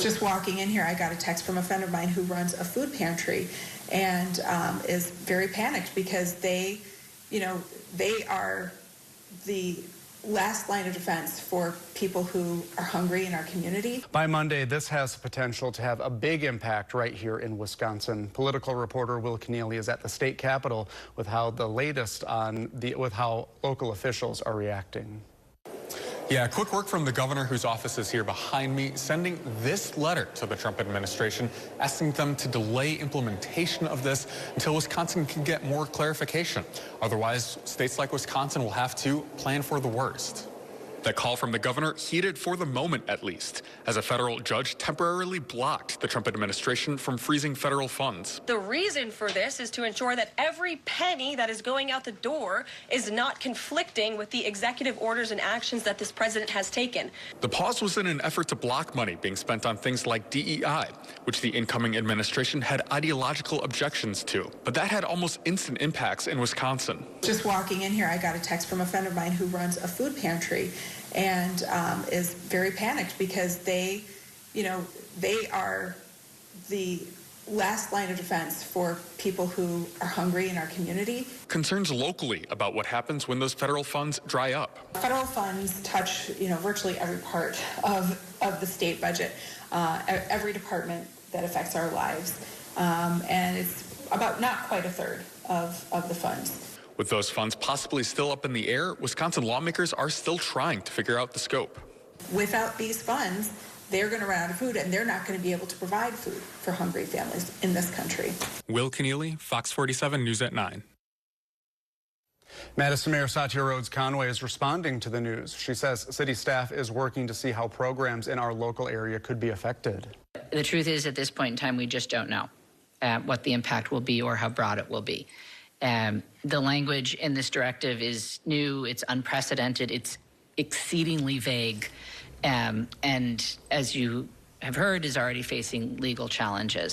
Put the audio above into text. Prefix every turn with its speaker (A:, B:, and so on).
A: Just walking in here, I got a text from a friend of mine who runs a food pantry and is very panicked because they are the last line of defense for people who are hungry in our community.
B: By Monday, this has the potential to have a big impact right here in Wisconsin. Political reporter Will Keneally is at the state capitol with how local officials are reacting.
C: Yeah, quick work from the governor, whose office is here behind me, sending this letter to the Trump administration, asking them to delay implementation of this until Wisconsin can get more clarification. Otherwise, states like Wisconsin will have to plan for the worst. That call from the governor heated for the moment, at least, as a federal judge temporarily blocked the Trump administration from freezing federal funds.
D: The reason for this is to ensure that every penny that is going out the door is not conflicting with the executive orders and actions that this president has taken.
C: The pause was in an effort to block money being spent on things like DEI, which the incoming administration had ideological objections to. But that had almost instant impacts in Wisconsin.
A: Just walking in here, I got a text from a friend of mine who runs a food pantry and is very panicked because they are the last line of defense for people who are hungry in our community.
C: Concerns locally about what happens when those federal funds dry up.
A: Federal funds touch, virtually every part of the state budget, every department that affects our lives, and it's about not quite a third of the funds.
C: With those funds possibly still up in the air, Wisconsin lawmakers are still trying to figure out the scope.
A: Without these funds, they're going to run out of food, and they're not going to be able to provide food for hungry families in this country.
C: Will Keneally, Fox 47 News at 9.
B: Madison Mayor Satya Rhodes Conway is responding to the news. She says city staff is working to see how programs in our local area could be affected.
E: The truth is, at this point in time, we just don't know what the impact will be or how broad it will be. The language in this directive is new, it's unprecedented, it's exceedingly vague, and as you have heard, is already facing legal challenges.